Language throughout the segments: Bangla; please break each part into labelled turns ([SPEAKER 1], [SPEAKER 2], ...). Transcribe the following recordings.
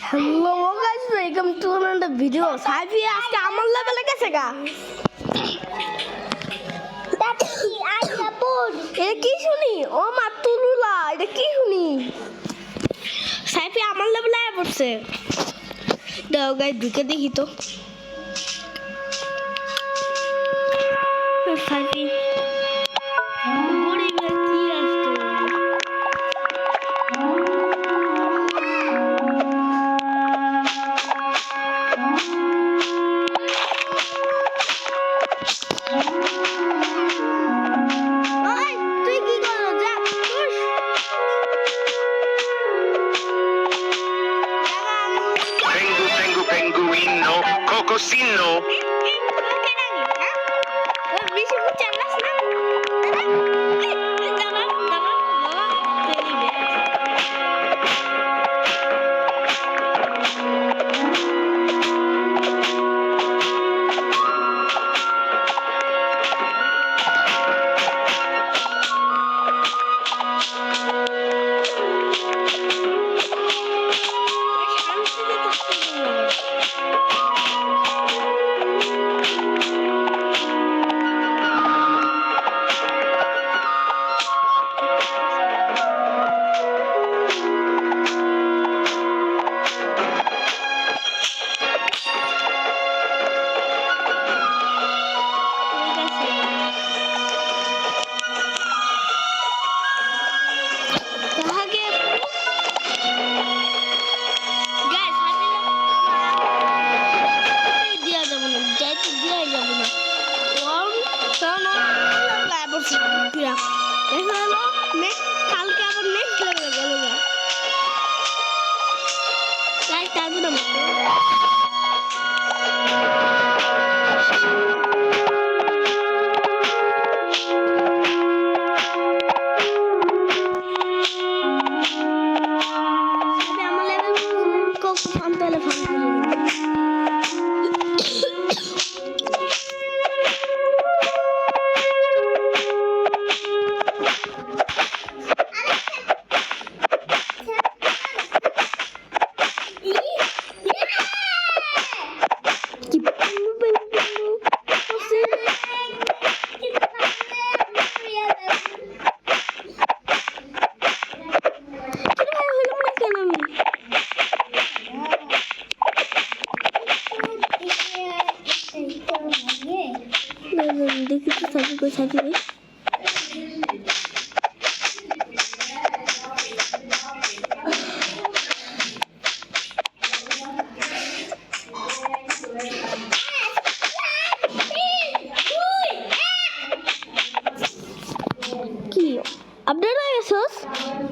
[SPEAKER 1] Hello guys, welcome to another video. Sci-fi আজকে আমার লেভেলে গেছে গা। এটা কি শুনি? ও মাতুলুলা, এটা কি শুনি? সাইফি আমার লেভেলে আয় পড়ছে। দাও গাইস, ঢুকে দেখি তো। সাইফি গরিবের কি আসতো?
[SPEAKER 2] Pinguino, cocosino. কালকে আবার নেক্সট লেভেলে গেল না গাইস, তারপর আমার লেভেল কোক ফান তাহলে ফান দেখি তো সাইকেল করে সাইকেল কি আপডেট হয়ে গেছিস?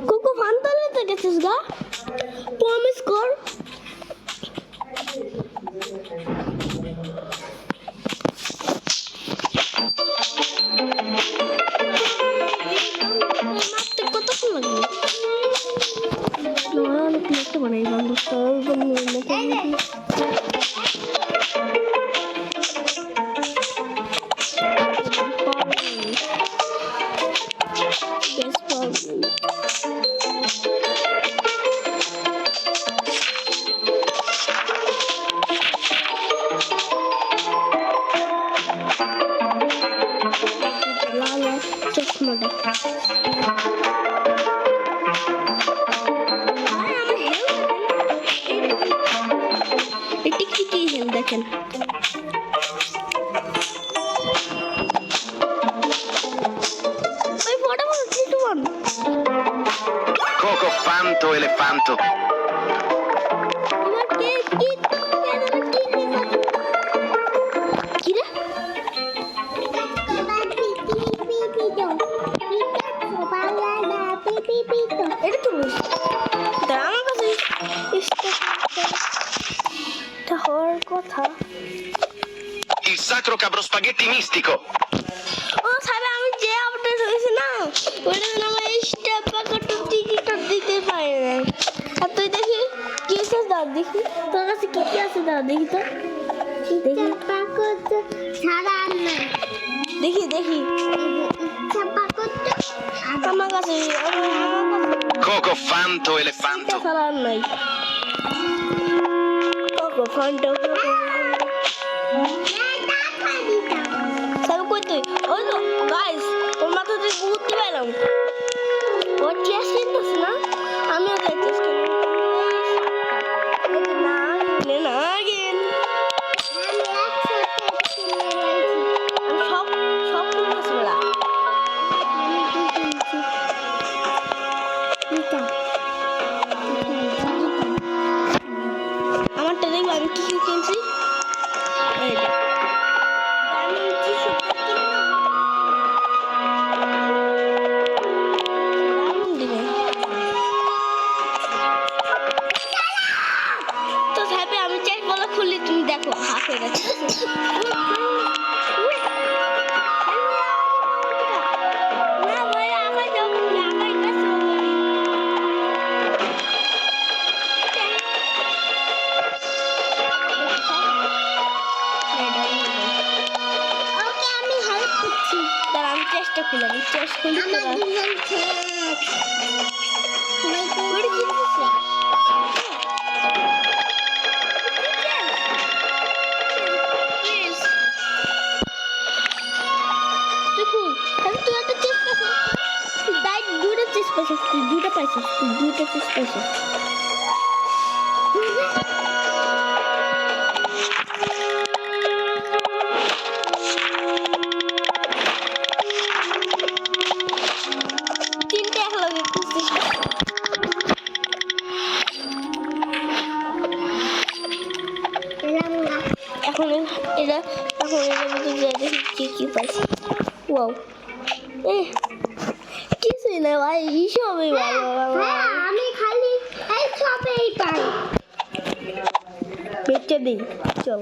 [SPEAKER 2] কোকো ফান্তালেতে গেছিস গা? প্রমিস কর। কতক্ষণ লাগবে? অনেক লিখতে বানাই বান্ধব চশমাটা দেখেন ওই ফটো একটু বল। Coco fanto elefanto.
[SPEAKER 1] কি রে? এটা তো আমার কাছে হওয়ার কথা।
[SPEAKER 2] Il sacro cabro spaghetti mistico.
[SPEAKER 1] ও সারা আমি যে আপডেট হয়েছে না, ওটা আমার স্টেপ প্যাকেট টিকিট দিতে পারে না। আর তুই দেখি কি আছে, দাও দেখি তোর কাছে কি কি আছে, দাও দেখি তো। দেখি প্যাকেট ছাড়া না, দেখি দেখি আমার কাছে
[SPEAKER 2] Coco fanto elefanto.
[SPEAKER 1] ছাড়া নাই। ফান্টা সব কই তুই ওই তো গাইস ওর মাথাতে ঘুরতে পেলাম ওর চেস চিনতেছ না আমিও চেস না গেন সব সব কিনতেছ বলা আমারটা দেখবো আমি কি কি কিনছি এই যে আমি টিস্যু দারুণ দিবে তো হ্যাপি আমি চেক বলা খুললি তুমি দেখো হাফে গেছে না ভাই আমার যাও আমার কাছে চেষ্টা করলাম চেষ্টা করি দেখুন তুই একটা চেষ্টা কর তাই দুটো চেষ্টা পাইছিস তুই দুটো পাইছিস তুই দুটো চেষ্টা পাইছিস এখন এটা এখন এর মধ্যে দেখি কি পাইছি ওয়াও কিছুই না ভাই এইসবই ভালো আমি খালি এই সবই পাই বেচে দিই চল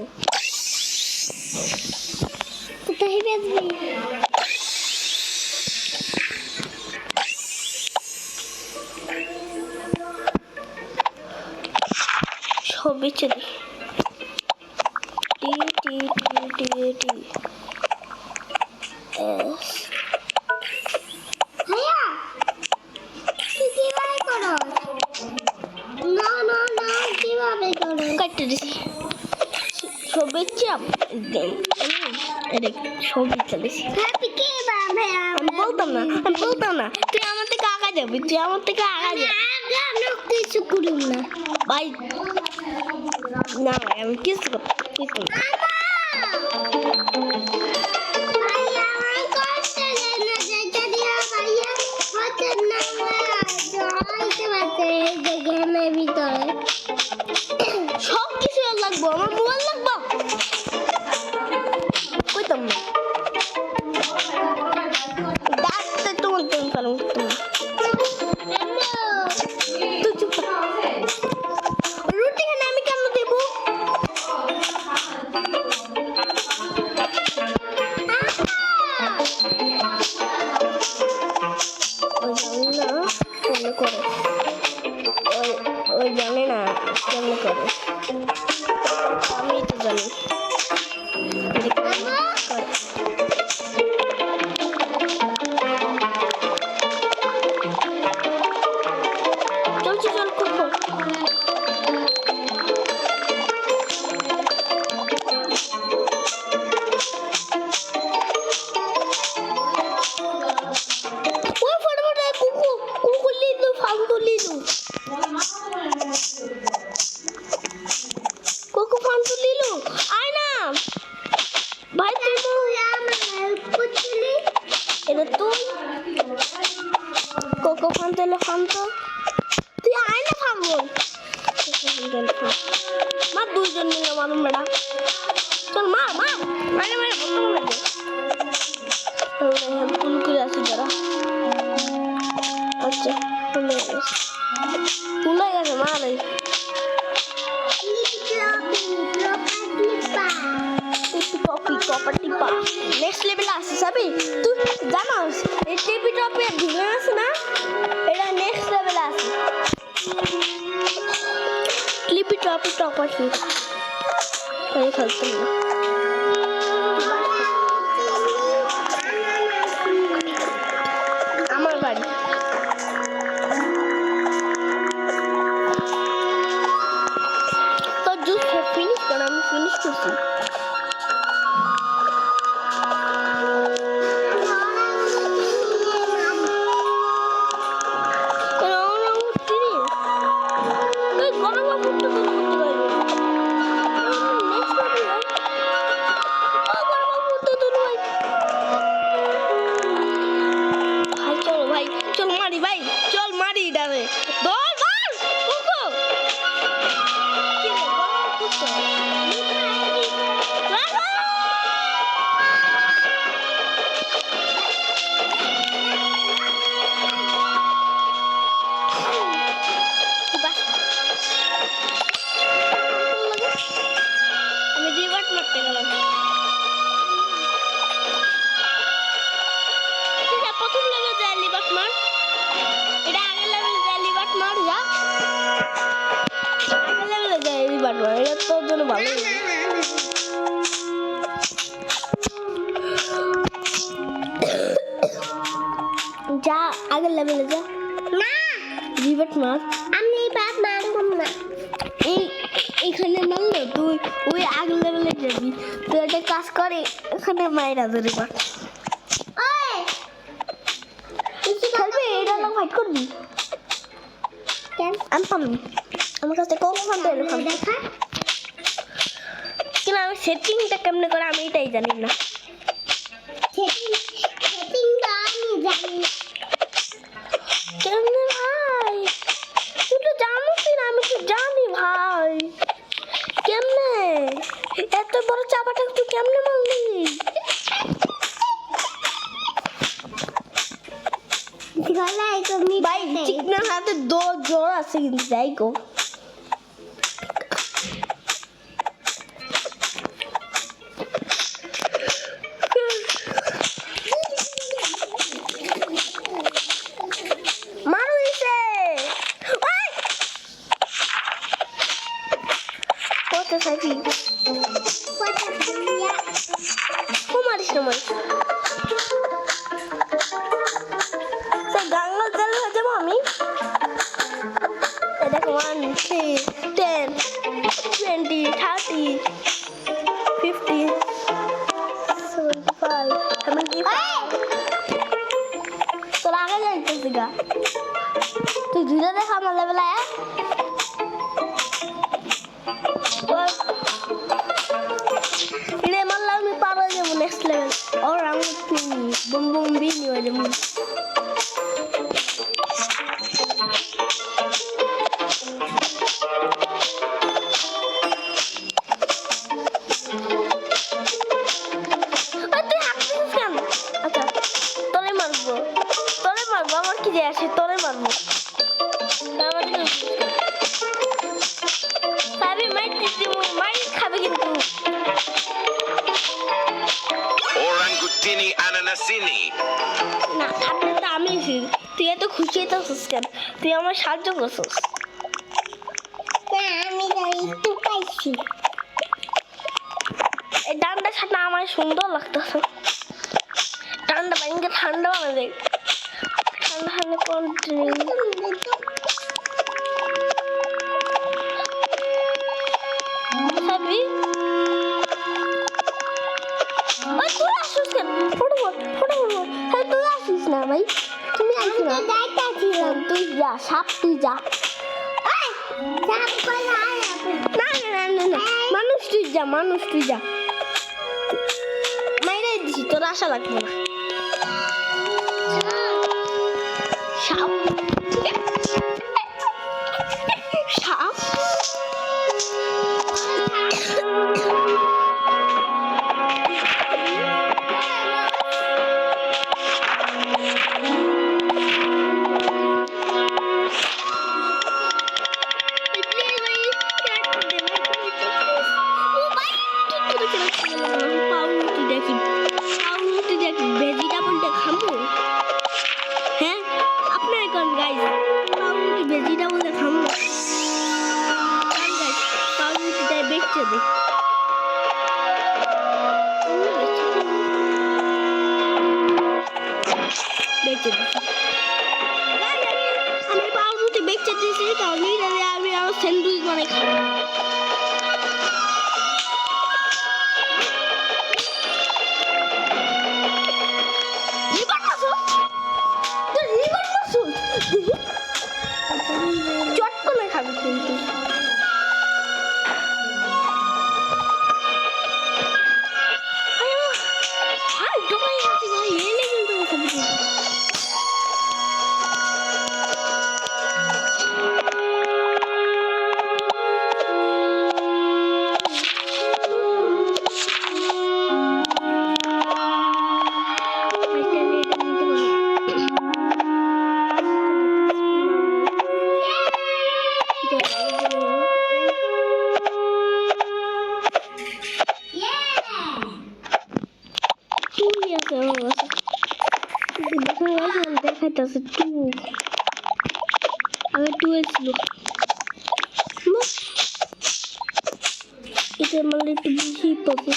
[SPEAKER 1] কোথায় বেচবি সব বেচে দিই কাটতে দিছি সব বেচাম সব বেচা দিছি আমি বলতাম না তুই আমার থেকে আগা যাবি কিছু করিম না ভাই না ভাই আমি কিছু করতে সব কিছু লাগবো আমার মোবাইল লাগবো কইতাম না ডাকতে তোমার তুমি পারো রুটি খানে আমি কেন দেবো ওই জানে না কেমন করে আমি তো জানি চলছি চল খুব ওই ফটোটা কুকু লিলু ফালতু লিলু কোকো ফালতু লিলু আয় না ভাই তুই আমার হেল্প করছিলি এটা তুই কোকো ফালতু তুই আয় না ফালতু মা দুইজন মিলে মারুন বেড়া চল মা মানে ফুল করে আসি যারা আচ্ছা ফুলে গেছে মা রে টিপা নেক্সট লেভেল আসছে সবই তুই জানাস এই টিপি টপে ভিলে আছে না এটা নেক্সট লেভেল আছে টিপি টপ আছে এই খেলতে না আমার বাড়ি তো জুস ফিনিশ কারণ আমি ফিনিশ করছি। ভাই চল মারি, ভাই চল মারি ডারে দৌড় দৌড় কুকু কি রে বল কুকু আমি রিভার্ট মারতে গেলাম। প্রথম লেভেলে যায় লিবার্ট মার, এটা আগের লেভেলে যায় লিবার্ট মার, যা আগের লেভেলে যায় লিবার্ট মার, এটা তোর জন্য ভালো। যা আগের লেভেলে যা, না লিবার্ট মার। আমি লিবার্ট মারব না, এইখানে মারলে তুই ওই আগের লেভেলে যাবি। তুই একটা কাজ করে এখানে মাইরা ধরে মার। খেলবি এটা লোক ফাইট করবি কেন? আমি পারবি, আমার কাছে কোন ফান্ড এরকম দেখা কিন্তু আমি সেটিংটা কেমনে করে আমি এটাই জানি না। সেটিংটা আমি জানি না কেমনে ভাই, তুই তো জানিস না, আমি তো জানি ভাই। কেমনে এত বড় চাপাটা তুই কেমনে মারলি? ভাই চিকনার হাতে জোর আছে কিন্তু যাই গো। মারু দিছে কত সাইফি ও মারিস না মারিস গাঙ্গল তেল হয়ে যাবো আমি। দেখো 1 3 10 20 30 50 75 75 তোর আগে যাইতেছি গা, তুই ধীরে দেখ আমার লেভেল আয়া। এটা মারলে আমি পার হয়ে যাবো নেক্সট লেভেল। ওর আমি বুম বুম বিনি হয়ে যাবো। আমার কি যে আসে, তোরে মারবো সাবি মাইর খাবে কিন্তু।
[SPEAKER 3] Orangutini ananasini.
[SPEAKER 1] না আপনি তো আমি তুই এত খুশি হইতেছিস কেন? তুই আমার সাহায্য করছিস। আমি একটু পাইছি এই ডান্ডা ছাড়া আমার সুন্দর লাগতেছে। ডান্ডা বাইকে ঠান্ডা বানা দেয়, ঠান্ডা ঠান্ডা কন্টিনিউ। সাবি ওই তুই আসিস কেন? ফটো হ্যাঁ তুই আসিস না ভাই, তুমি আসিস না। তুই যা সাপ, তুই যা। না না না না না মানুষ তুই যা, মানুষ তুই যা। মাইরাই দিছি, তোর আশা লাগবে না। সাপ সাপ ভেজিটেবলটা খাবো। হ্যাঁ আপনার এখন গাইজ ভেজিটেবলটা খাবো পাউরুটিটা বেচে দে। বেচে দে আমি পাউরুটি বেচে দিয়েছি, কারণ আমি আমার স্যান্ডউইচ বানাই খাবো।
[SPEAKER 2] দেখাইতেছে 2 আগে 12 ছিল বাহ, এটা মানে একটু বেশি পাবো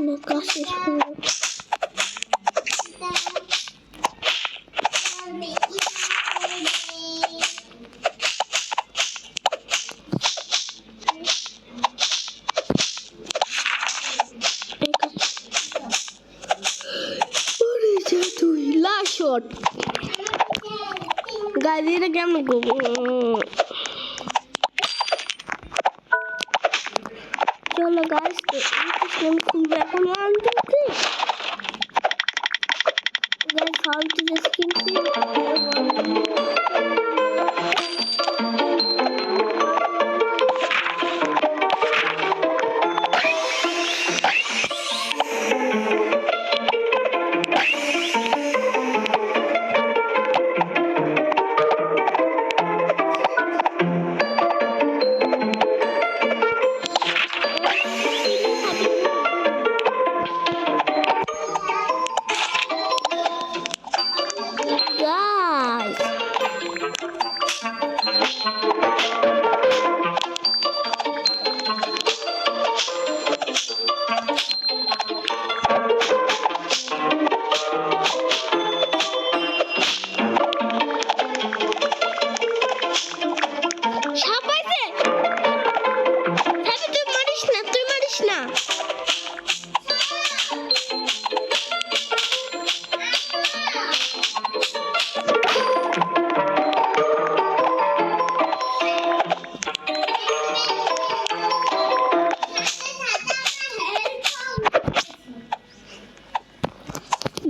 [SPEAKER 2] না কাজ শেষ করবো last shot guys এটা কেমন করবো চলো guys তো এই খুলবে এখন 1 2 3 guys how to the skin see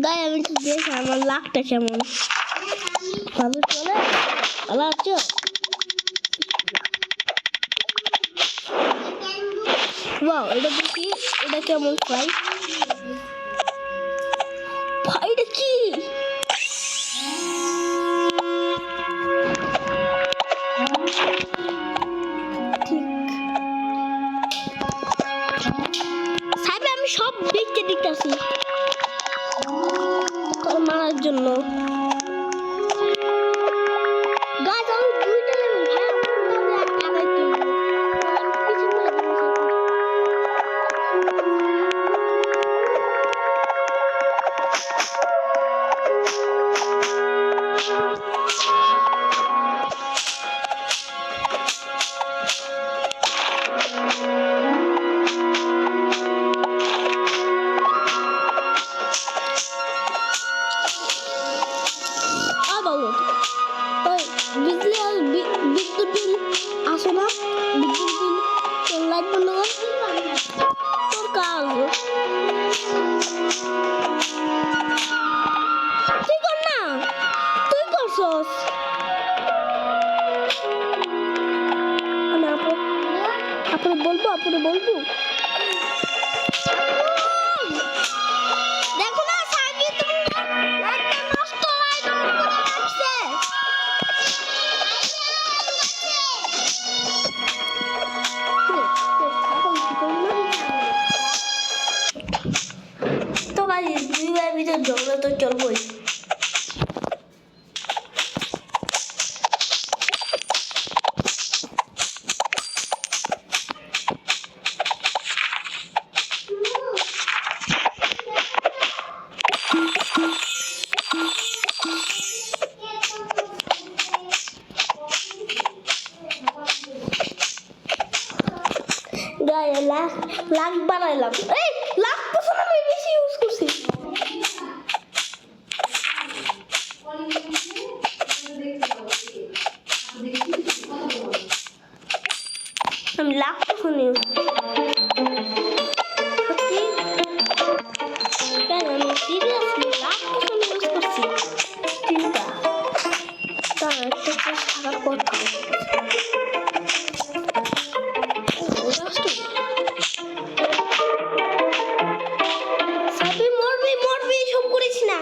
[SPEAKER 2] গায়ে আমি তো দেখি আমার লাকটা কেমন ভালো চলে ভালো আছো ওয়াও এটা দেখি এটা কেমন ফাই ফাইটা কি সাইবে আমি সব দেখতে দিতেছি মারার জন্য গাছ আমি 2টা লেভেল ভাই আমার আগাইতে বিদ্যুৎ বিল আসো না বিদ্যুৎ বিল লাইট বন্ধ কর তোর কাজ তুই কর না তুই করছস আমি আপনি বলবো দেখো না সাবি তুমি লাইটটা নষ্ট লাইট অন করে রাখছে তো ভাই দুই ভাই ভিতর ঝগড়া তো চলবই গায়ে লাখ বানাইলাম এই লাখ পছন্দ আমি বেশি ইউজ করছি আমি লাখ পছন্দ ইউজ করছি আমি সিরিয়াসলি লাখ পছন্দ ইউজ করছি চিন্তা তার একটা সারা কথা মরবি সব করিস না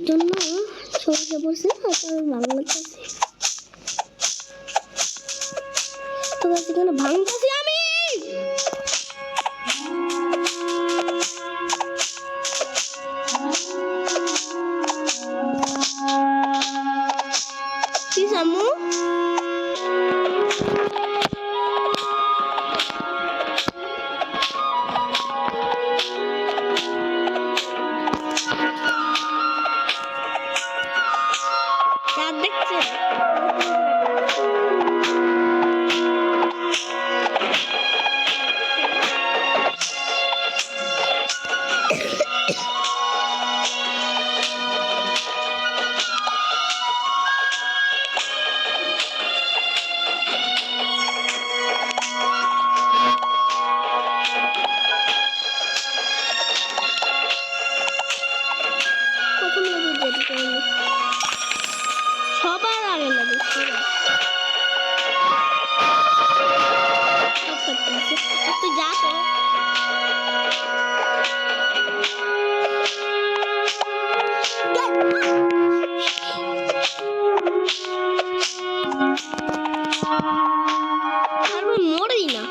[SPEAKER 2] জন্য সরষে পড়ছে না তার বাংলাতে আছে তো গাছ এখানে ভাঙতেছি আমি কি সামু চাঁদ দেখছে প্রথম লাগে যেতে পারি সবার আগে লাগে সবার তো যা তো তারপর মরেই না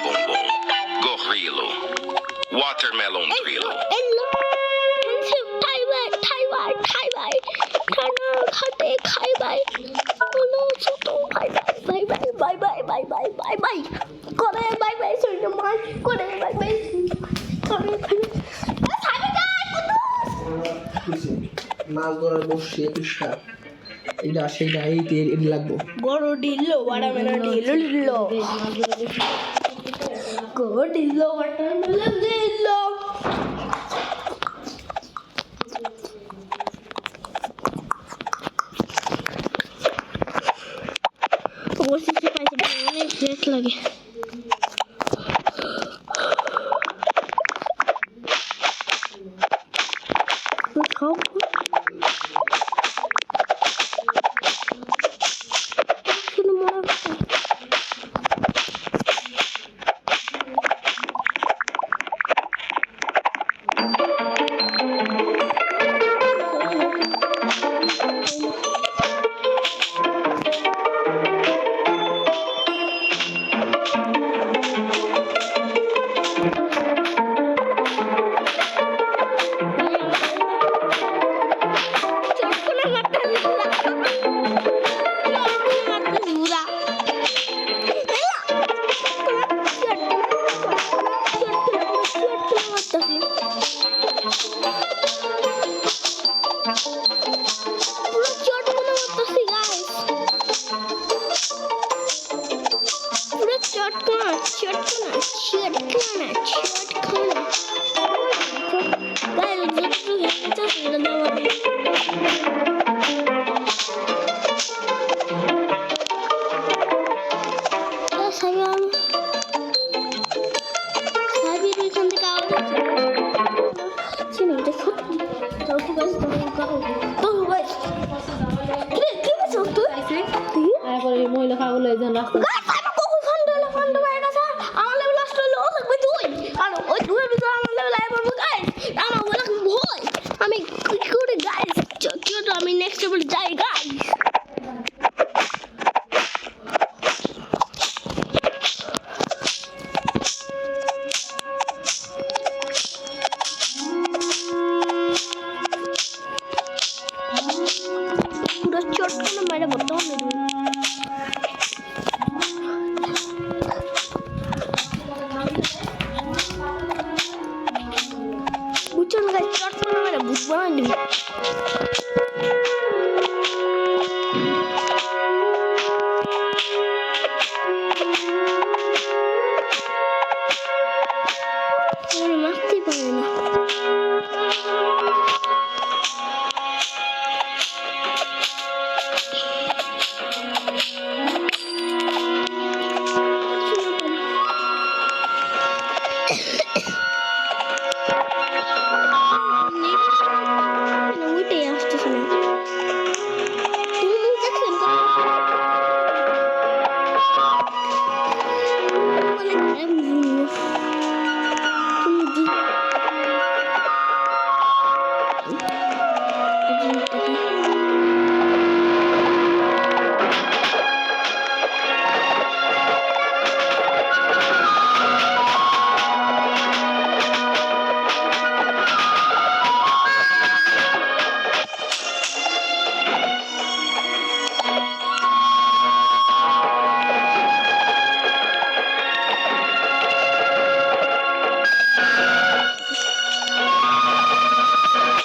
[SPEAKER 3] Boom, boom. Gorilo. Watermelon Trilo.
[SPEAKER 2] এলো ঠাই খানা খাতে খাই বাই বলো ছোট bye bye bye bye bye bye bye bye bye করে বাই বাই সৈন্য মার করে বাই বাই করে
[SPEAKER 4] মাছ ধরার বসে পৃষ্ঠা এটা সেইটা এই লাগবো
[SPEAKER 2] বড় ডিল্লো ওয়াটারমেলন ডিল্লো গো ডিল্লো ওয়াটারমেলন ডিল্লো অবশেষে পাইছি অনেক ফ্রেশ লাগে সব মনে হচ্ছে
[SPEAKER 5] মহিলা পাগল হয়ে যান রাস্তা
[SPEAKER 2] আমি কি করে গাইস আমি নেক্সট লেভেল যাই গাইস পুরো চট করে মেরে বলতে হবে বুঝছো না গাইস চট করে মেরে বুঝবো না দিবি মারতেই পারে না ওইটাই আসতেছে না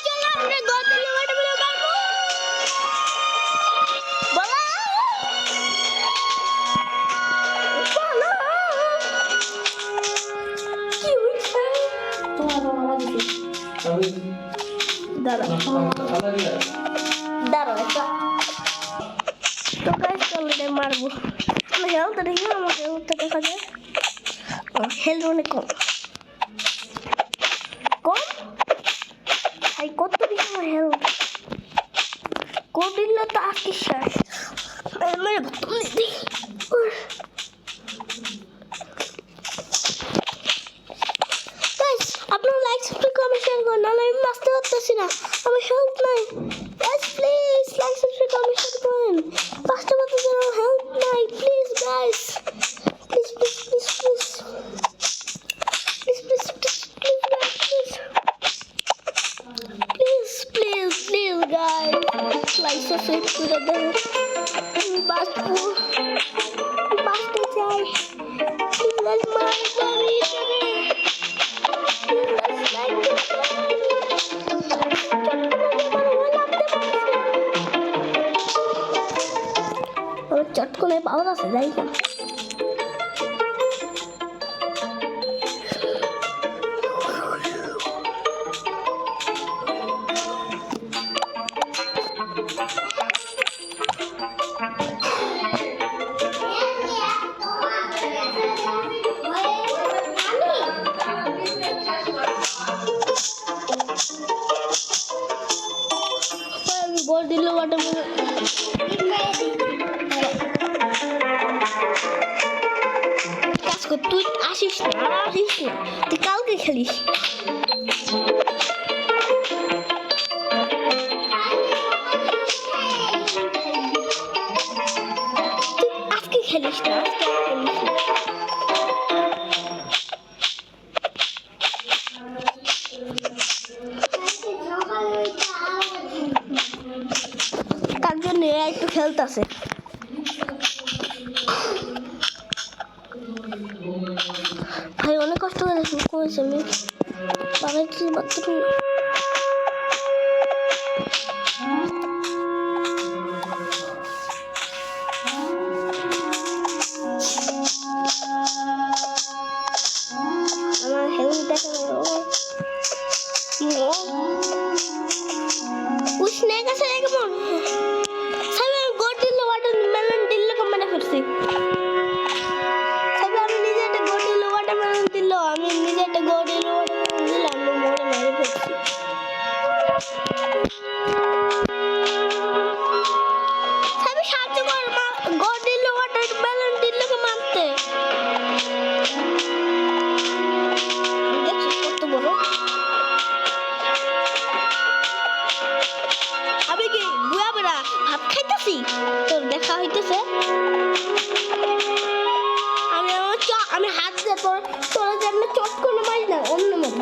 [SPEAKER 1] চলো আমরা গদলে ওয়াটারমেলন মারবো বলা বলা কি হচ্ছে
[SPEAKER 4] আমি
[SPEAKER 1] দাঁড়া
[SPEAKER 4] আলাদা দিয়া
[SPEAKER 1] দাঁড়া একটা তো গাইস চলো এটা মারবো চলো হেলথ দেখি আমার হেলথটা দেখা যায় হেলথ অনেক কম কম ভাই কত দিন আমার হেলথ কদিন না তো আজকে শেষ মেরে তুমি দেখি গাইস আপনারা লাইক সাবস্ক্রাইব কমেন্ট শেয়ার করুন নাহলে আমি বাঁচতে পারতেছি না আমার হেল্প নাই guys please like subscribe comment share করুন বাঁচতে পারতেছি না হেল্প নাই please guys please please please please please please please please please please guys like subscribe করে দেন বাঁচবো বাঁচতে চাই প্লিজ গাইস মারবানি চট করে পাওয়ার আছে যাই না গোল দিল ওয়াটারমেলন কাজ কর তুই আসিস না তুই কালকে খেলিস তুই আজকে খেলিস না আজকে আর খেলিস না তার জন্য একটু খেলতেছে ভাই অনেক কষ্ট করে করেছে আমি বাবাইছি বাচ্চাটা আমার হেলথ দেখা উষ্ণে কাছে কেমন সামনে গোট দিল ওয়াটারমেলন দিল কমনে ফিরছি সামনে আমি নিজে একটা গোট দিল ওয়াটারমেলন দিল আমি নিজে একটা গোট দিল ওয়াটারমেলন দিলাম আমি মোড়ে মেরে ফিরছি সামনে সাহায্য কর গোট দিল ওয়াটারমেলন দিল কে মারতে দেখছিস কত বড় আমি কি বুয়া বেড়া ভাত খাইতেছি তোর দেখা হইতেছে আমি হাত দিয়ে তোর যেন চট করে মারি না অন্য মতো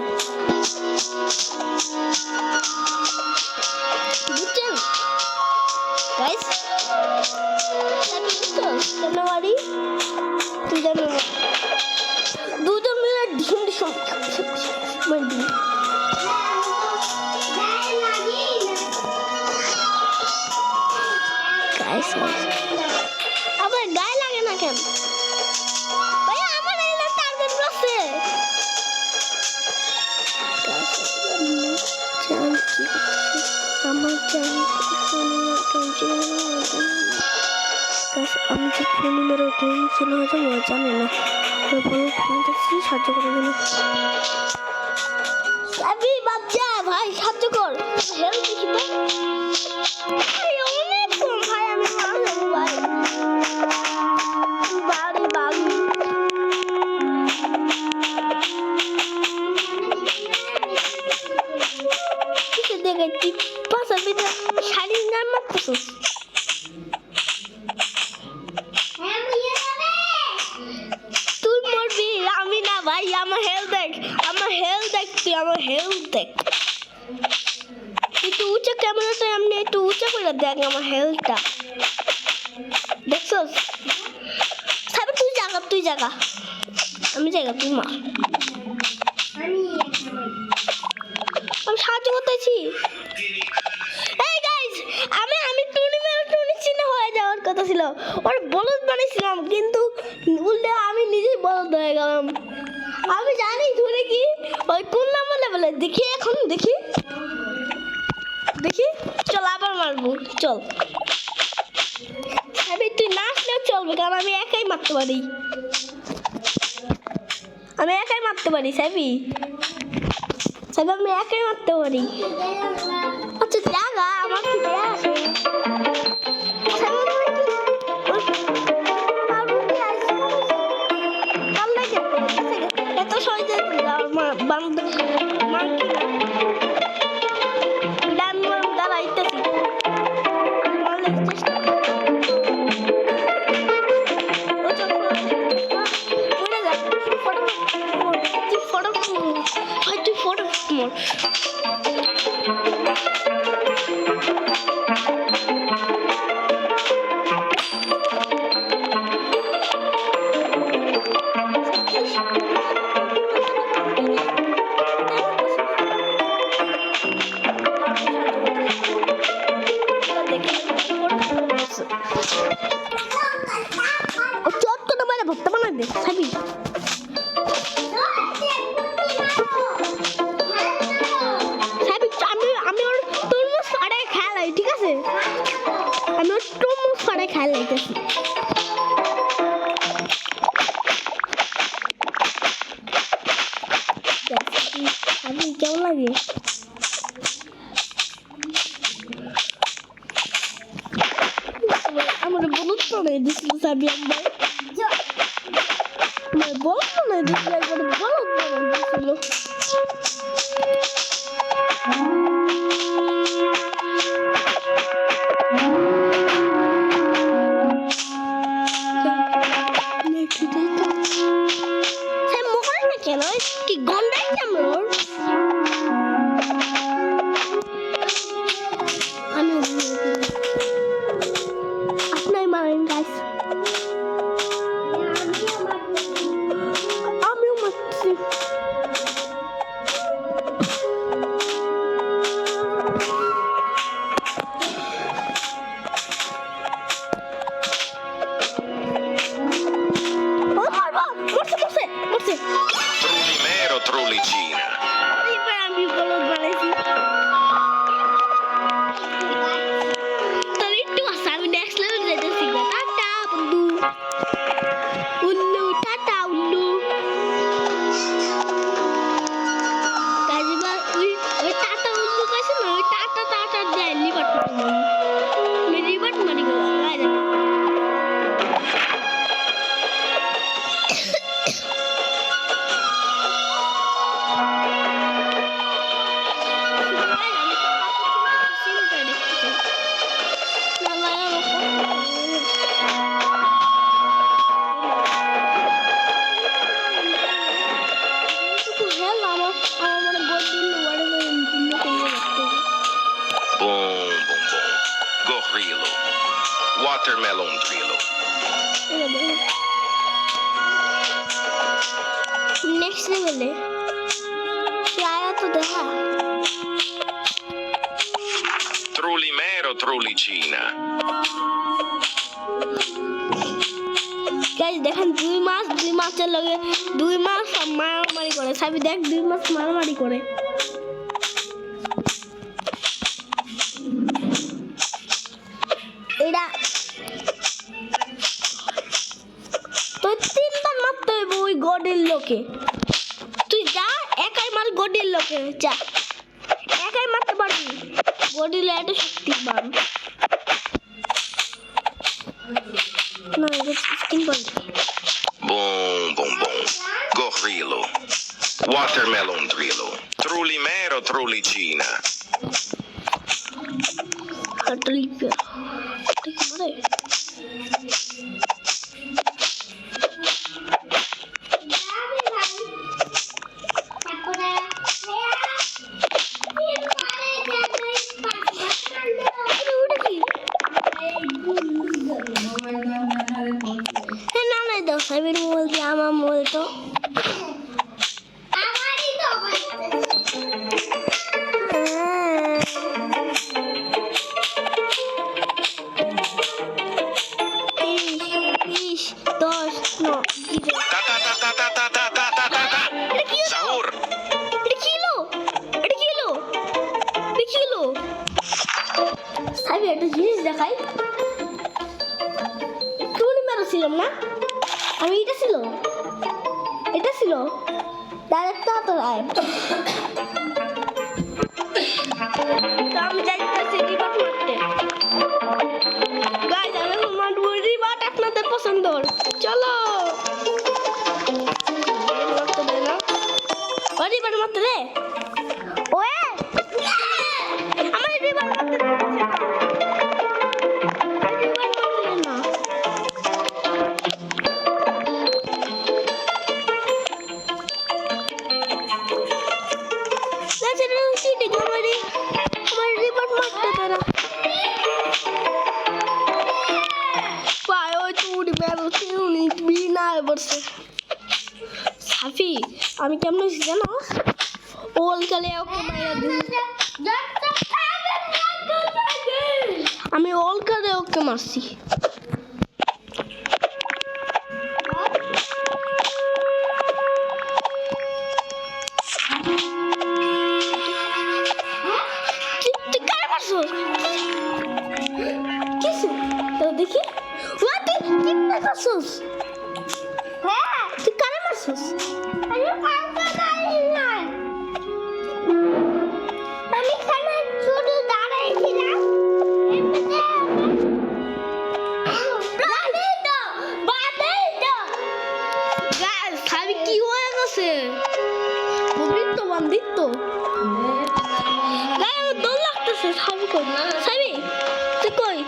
[SPEAKER 1] বুঝছেন গাইস কেন মারি তুই জানো দুজন মিলে ঢিম ঢিম মারি আবার গায়ে লাগে না কেন ভাই আমার এখানে টার্গেট আছে আমার আমি যে ফোন মেরে ছিল হয়তো জানি না সাহায্য করে দেবে বাচ্চা ভাই সাহায্য কর হেল্প দিছি তো অনেক কম ভাই আমি ভাই বাড়ি বাড়ি কিছু দেখে তুই পাশার ভিতরে শাড়ি গান মারতেছিস তুই মরবি আমি না ভাই আমার হেলথ দেখ তুই আমার হেলথ দেখ একটু উঁচা ক্যামেরাটা এমনি একটু উঁচা করে দেখ আমার হেলথটা দেখছস সাবে তুই জাগা আমি জায়গা তুই মা আমি সাহায্য করতেছি এই গাইস আমি টুনি চিহ্ন হয়ে যাওয়ার কথা ছিল ওর বলদ বানিয়েছিলাম কিন্তু উল্টে আমি নিজেই বলদ হয়ে গেলাম আমি জানি ধরে কি ওই কোন নাম্বার লেভেলে দেখি এখন দেখি চল আবার মারবো চল আমি তুই না আসলেও চলবে কারণ আমি একাই মারতে পারি সাবি আমি একাই মারতে পারি আচ্ছা জাগা আমার কি দেয়া আছে এত সহজে দাঁড়াইতেছি ফটো চট করে মানে ভর্তা বানাই দে খাবি আমি ওর তরমুজ ফাটায় খেলাই ঠিক আছে আমি ওর তরমুজ ফাটায় খেলাইতেছি আমি কেমন লাগে আমার বলুন বানাই দিছিল সাবি আমার বলুন বানাই দিছিল একবার বলুন বানাই দিছিল কেন কি গন্ডাই কেমন আমি আপনার মারেন গাছ আমিও মারছি
[SPEAKER 3] Trulimero Trulicina.
[SPEAKER 1] আমি বলদ বানাইছি তবে একটু আসা আমি নেক্সট লেভেল যেতেছি টাটা বন্ধু উল্লু টাটা উল্লু কাজিবা ওই টাটা উল্লু কাছে না ওই টাটা দিয়ে লিভার আমি রিভার্ট মারি গেলাম
[SPEAKER 3] Boom, boom, boom. Gorrillo. Watermelon Drillo.
[SPEAKER 1] Next level है क्या आया तो देखा
[SPEAKER 3] Trulimero Trulicina.
[SPEAKER 1] गाइस দেখেন দুই মাসের লগে 2 মাস মারামারি করে সবই দেখ 2 মাস মারামারি করে এডা তো 3 বার মারতে হবে ওই গডের লোকে তুই যা একাই মার গডের লোকে যা একাই মারতে পারবি গডের এত শক্তিমান না এটা স্কিন বন্ধ
[SPEAKER 3] Boom, boom, boom.
[SPEAKER 2] একটা লিপে ঠিক করে ওটা কি হ্যাঁ না না দাও সাইবের মোবাইল দিয়ে আমার মোবাইল তো
[SPEAKER 3] Ta ta ta ta ta ta ta ta ta ta ta. Sahur.
[SPEAKER 2] একটা জিনিস দেখাই টুনি মেরা ছিলাম না আমি এটা ছিল ডাইরেক্ট আমি যাইতেছি রিবাট মারতে গাইস আমি মারবো রিবাট আপনাদের পছন্দ চলো রিবাট মারতে রে ওয়ে আমার রিবাট মারতে সাফি আমি কেমন হয়েছি জানো ওল কালে আমি ওল কালে ওকে মারছি দেখি তুই কারে মারছিস আমি খানা শুধু দাঁড়াইছিলাম কি হয়ে গেছে বন্দিত্ব গায়ে আমার দোল লাগতেছে সাবি কই সাবি তুই কই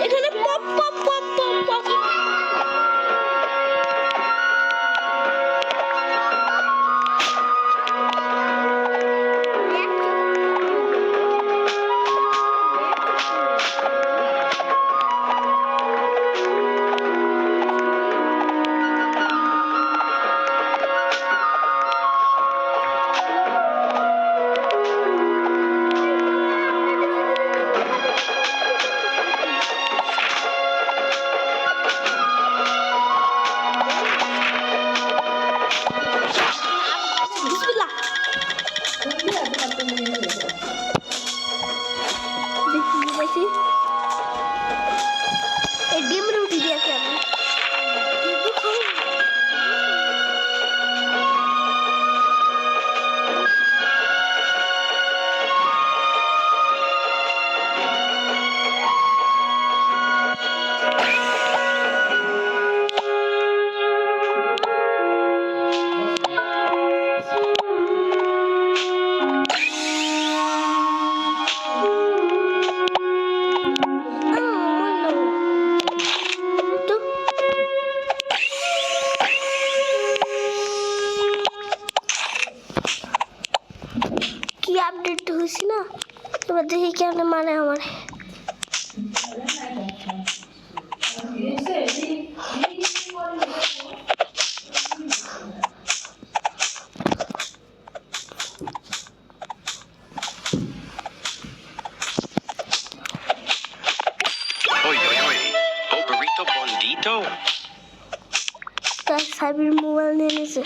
[SPEAKER 2] এখানে pop pop pop pop pop update হইছি না এবার দেখি কেমন মানে আমার
[SPEAKER 3] Oi, oi, oi. Oh, burrito bondito.
[SPEAKER 2] তার সাইবের মোবাইল নিয়ে নিয়েছে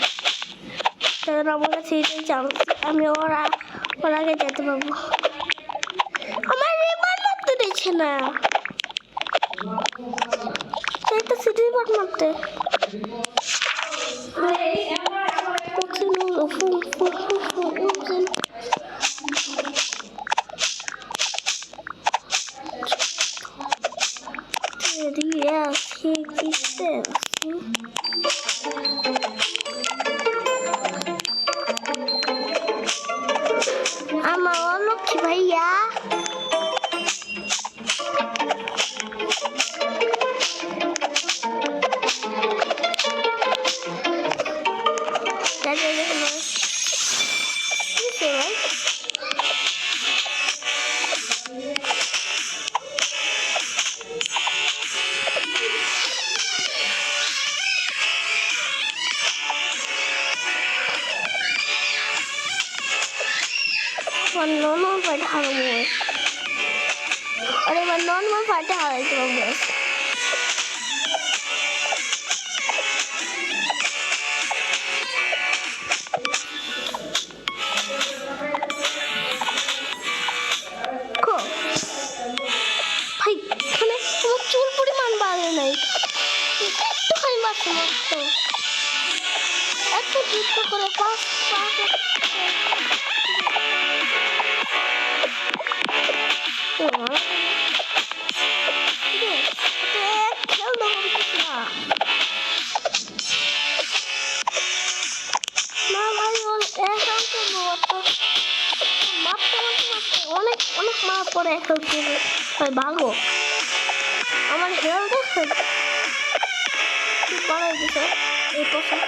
[SPEAKER 2] তার আমার কাছে এটাই চান্স আমি ওর আগে যেতে পারবো আমার রিবাট মারতে দিচ্ছে না এটা সিটি রিবাট মারতে আমার অনেক লক্ষ্মী ভাইয়া। Normal fight harus. Ada normal fight harus terus. Kok? Hai, kena kamu curi puriman balik nih. Itu kan macam itu. Aku gitu kalau pas. অনেক মার পরে এখন ভালো আমার হেয়াল দেখেন কি করাই দিছে এই পোশা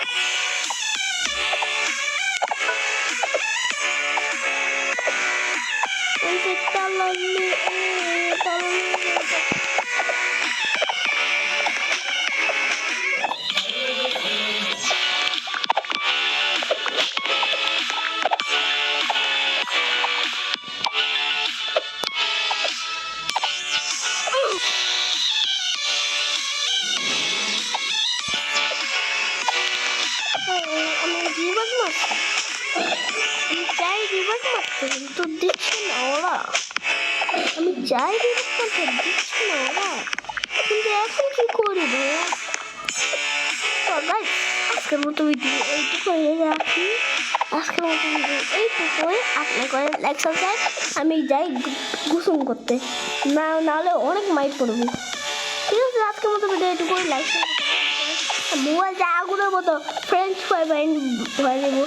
[SPEAKER 2] তো দিচ্ছে না ওরা আমি যাই দিচ্ছে না ওরা কিন্তু এখন কি করি ভাইয়া তো গাইস আজকের মতো ভিডিও এইটুকু রাখি আজকের মতো ভিডিও এইটুকুই আপনি করে লাইক সাবস্ক্রাইব আমি যাই গোসল করতে নাহলে অনেক মাইক পড়বো ঠিক আছে আজকের মতো ভিডিও এইটুকুই লাইক মোবাইল যা আগুনের মতো ফ্রেঞ্চ ফ্রাই হয়ে নেবো